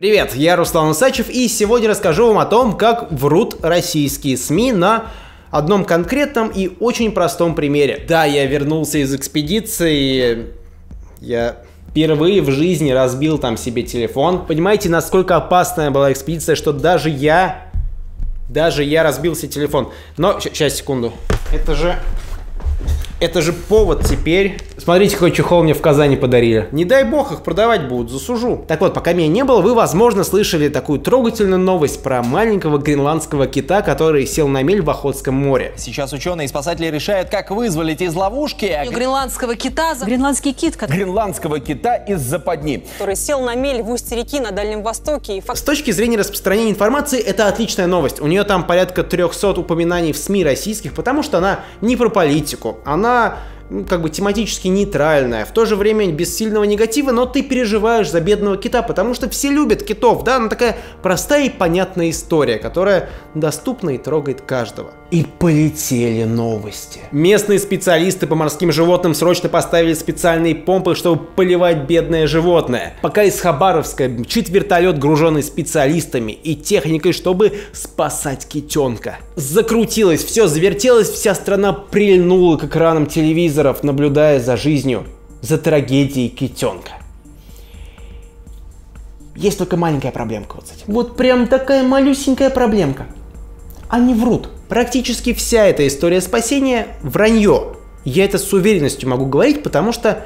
Привет, я Руслан Усачев, и сегодня расскажу вам о том, как врут российские СМИ на одном конкретном и очень простом примере. Да, я вернулся из экспедиции, я впервые в жизни разбил там себе телефон. Понимаете, насколько опасная была экспедиция, что даже я разбил себе телефон. Но, сейчас, секунду, это же повод теперь. Смотрите, какой чехол мне в Казани подарили. Не дай бог, их продавать будут, засужу. Так вот, пока меня не было, вы, возможно, слышали такую трогательную новость про маленького гренландского кита, который сел на мель в Охотском море. Сейчас ученые и спасатели решают, как вызволить из ловушки гренландского кита. Гренландский кит, гренландского кита из западни, который сел на мель в устье реки на Дальнем Востоке. С точки зрения распространения информации, это отличная новость. У нее там порядка 300 упоминаний в СМИ российских, потому что она не про политику. Она как бы тематически нейтральная, в то же время без сильного негатива, но ты переживаешь за бедного кита, потому что все любят китов, да, она такая простая и понятная история, которая доступна и трогает каждого. И полетели новости. Местные специалисты по морским животным срочно поставили специальные помпы, чтобы поливать бедное животное. Пока из Хабаровска мчит вертолет, груженный специалистами и техникой, чтобы спасать китенка. Закрутилось, все завертелось, вся страна прильнула к экранам телевизоров, наблюдая за жизнью, за трагедией китенка. Есть только маленькая проблемка вот с этим. Вот прям такая малюсенькая проблемка. Они врут. Практически вся эта история спасения – вранье. Я это с уверенностью могу говорить, потому что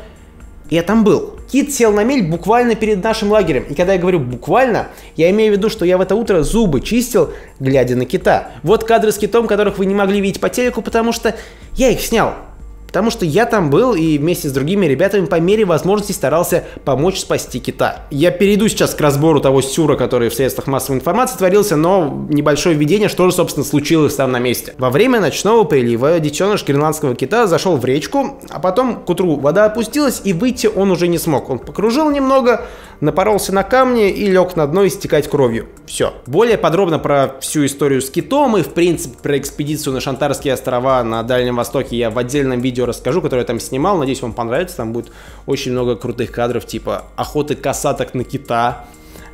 я там был. Кит сел на мель буквально перед нашим лагерем. И когда я говорю буквально, я имею в виду, что я в это утро зубы чистил, глядя на кита. Вот кадры с китом, которых вы не могли видеть по телеку, потому что я их снял. Потому что я там был и вместе с другими ребятами по мере возможности старался помочь спасти кита. Я перейду сейчас к разбору того сюра, который в средствах массовой информации творился, но небольшое введение, что же, собственно, случилось там на месте. Во время ночного прилива детеныш гренландского кита зашел в речку, а потом к утру вода опустилась, и выйти он уже не смог. Он покружил немного, напоролся на камни и лег на дно истекать кровью. Все. Более подробно про всю историю с китом и, в принципе, про экспедицию на Шантарские острова на Дальнем Востоке я в отдельном видео расскажу, которое я там снимал. Надеюсь, вам понравится. Там будет очень много крутых кадров, типа охоты касаток на кита.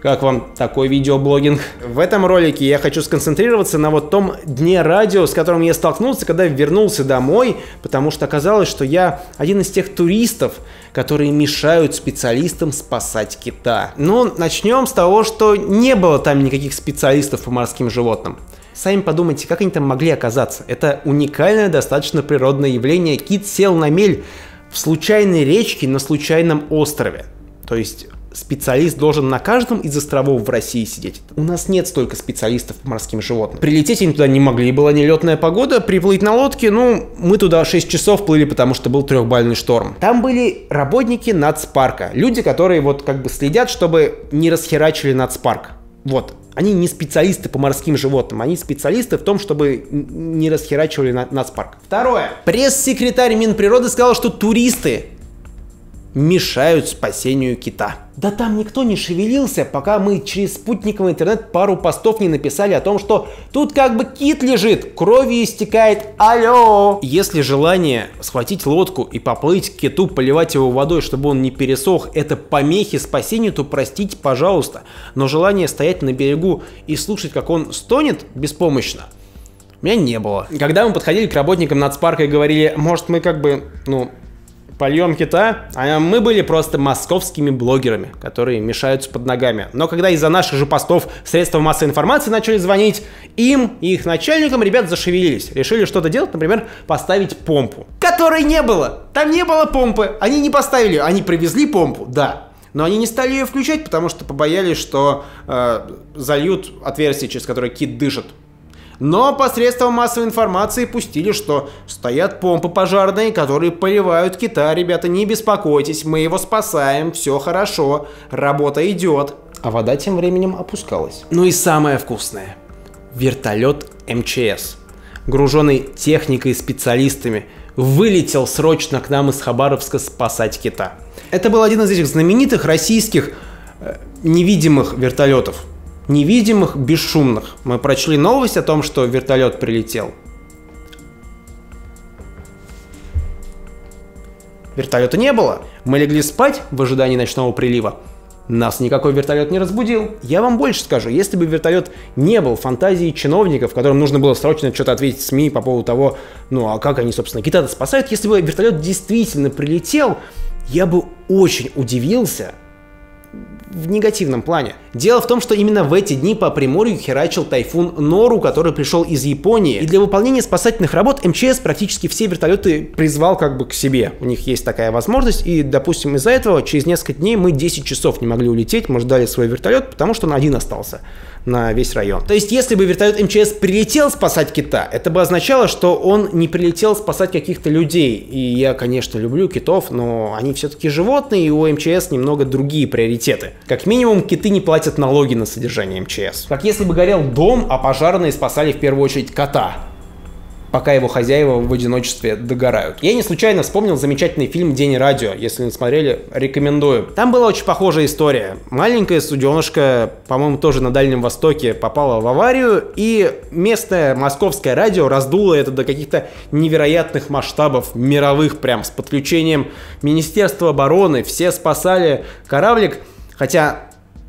Как вам такой видеоблогинг? В этом ролике я хочу сконцентрироваться на вот том дне радио, с которым я столкнулся, когда вернулся домой, потому что оказалось, что я один из тех туристов, которые мешают специалистам спасать кита. Ну, начнем с того, что не было там никаких специалистов по морским животным. Сами подумайте, как они там могли оказаться. Это уникальное, достаточно природное явление. Кит сел на мель в случайной речке на случайном острове. То есть специалист должен на каждом из островов в России сидеть. У нас нет столько специалистов по морским животным. Прилететь они туда не могли, была нелетная погода. Приплыть на лодке, ну, мы туда 6 часов плыли, потому что был 3-бальный шторм. Там были работники нацпарка. Люди, которые вот как бы следят, чтобы не расхерачили нацпарк. Вот. Они не специалисты по морским животным, они специалисты в том, чтобы не расхерачивали нацпарк. Второе. Пресс-секретарь Минприроды сказал, что туристы мешают спасению кита. Да там никто не шевелился, пока мы через спутниковый интернет пару постов не написали о том, что тут как бы кит лежит, кровью истекает, алло. Если желание схватить лодку и поплыть к киту, поливать его водой, чтобы он не пересох, это помехи спасению, то простите, пожалуйста. Но желание стоять на берегу и слушать, как он стонет беспомощно, у меня не было. Когда мы подходили к работникам нацпарка и говорили, может мы как бы, польем кита, а мы были просто московскими блогерами, которые мешаются под ногами. Но когда из-за наших же постов средства массовой информации начали звонить им и их начальникам, ребят зашевелились. Решили что-то делать, например, поставить помпу. Которой не было! Там не было помпы! Они не поставили, они привезли помпу, да. Но они не стали ее включать, потому что побоялись, что зальют отверстие, через которое кит дышит. Но посредством массовой информации пустили, что стоят помпы пожарные, которые поливают кита. Ребята, не беспокойтесь, мы его спасаем, все хорошо, работа идет. А вода тем временем опускалась. Ну и самое вкусное. Вертолет МЧС, груженный техникой и специалистами, вылетел срочно к нам из Хабаровска спасать кита. Это был один из этих знаменитых российских невидимых вертолетов. Невидимых, бесшумных. Мы прочли новость о том, что вертолет прилетел. Вертолета не было. Мы легли спать в ожидании ночного прилива. Нас никакой вертолет не разбудил. Я вам больше скажу, если бы вертолет не был фантазией чиновников, которым нужно было срочно что-то ответить в СМИ по поводу того, ну а как они, собственно, кита-то спасают, если бы вертолет действительно прилетел, я бы очень удивился в негативном плане. Дело в том, что именно в эти дни по Приморью херачил тайфун Нору, который пришел из Японии. И для выполнения спасательных работ МЧС практически все вертолеты призвал как бы к себе. У них есть такая возможность. И, допустим, из-за этого через несколько дней мы 10 часов не могли улететь. Мы ждали свой вертолет, потому что он один остался на весь район. То есть, если бы вертолет МЧС прилетел спасать кита, это бы означало, что он не прилетел спасать каких-то людей. И я, конечно, люблю китов, но они все-таки животные, и у МЧС немного другие приоритеты. Как минимум, киты не платят налоги на содержание МЧС. Как если бы горел дом, а пожарные спасали в первую очередь кота, пока его хозяева в одиночестве догорают. Я не случайно вспомнил замечательный фильм «День радио». Если не смотрели, рекомендую. Там была очень похожая история. Маленькая суденышка, по-моему, тоже на Дальнем Востоке, попала в аварию, и местное московское радио раздуло это до каких-то невероятных масштабов, мировых прям, с подключением Министерства обороны. Все спасали кораблик, хотя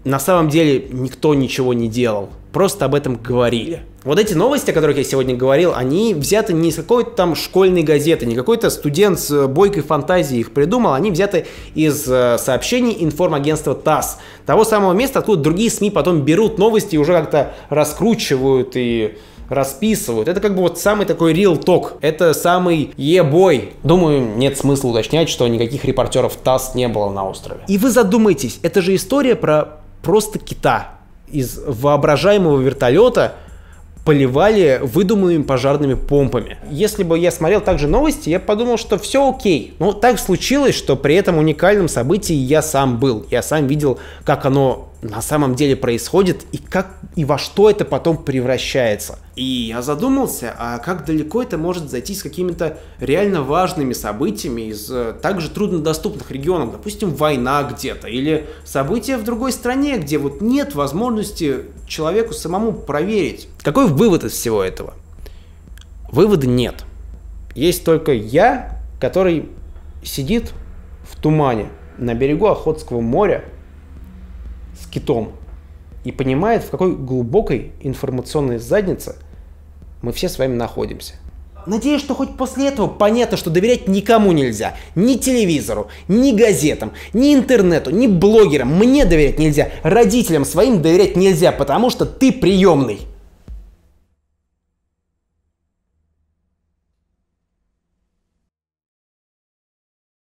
на самом деле никто ничего не делал. Просто об этом говорили. Вот эти новости, о которых я сегодня говорил, они взяты не из какой-то там школьной газеты, не какой-то студент с бойкой фантазией их придумал, они взяты из сообщений информагентства ТАСС, того самого места, откуда другие СМИ потом берут новости и уже как-то раскручивают и расписывают. Это как бы вот самый такой real talk. Это самый ебой. Думаю, нет смысла уточнять, что никаких репортеров ТАСС не было на острове. И вы задумайтесь, это же история про просто кита. Из воображаемого вертолета поливали выдуманными пожарными помпами. Если бы я смотрел также новости, я подумал, что все окей. Но так случилось, что при этом уникальном событии я сам был. Я сам видел, как оно на самом деле происходит и как и во что это потом превращается. И я задумался, а как далеко это может зайти с какими-то реально важными событиями из также труднодоступных регионов. Допустим, война где-то или события в другой стране, где вот нет возможности человеку самому проверить. Какой вывод из всего этого? Вывода нет. Есть только я, который сидит в тумане на берегу Охотского моря с китом и понимает, в какой глубокой информационной заднице мы все с вами находимся. Надеюсь, что хоть после этого понятно, что доверять никому нельзя. Ни телевизору, ни газетам, ни интернету, ни блогерам. Мне доверять нельзя. Родителям своим доверять нельзя, потому что ты приемный.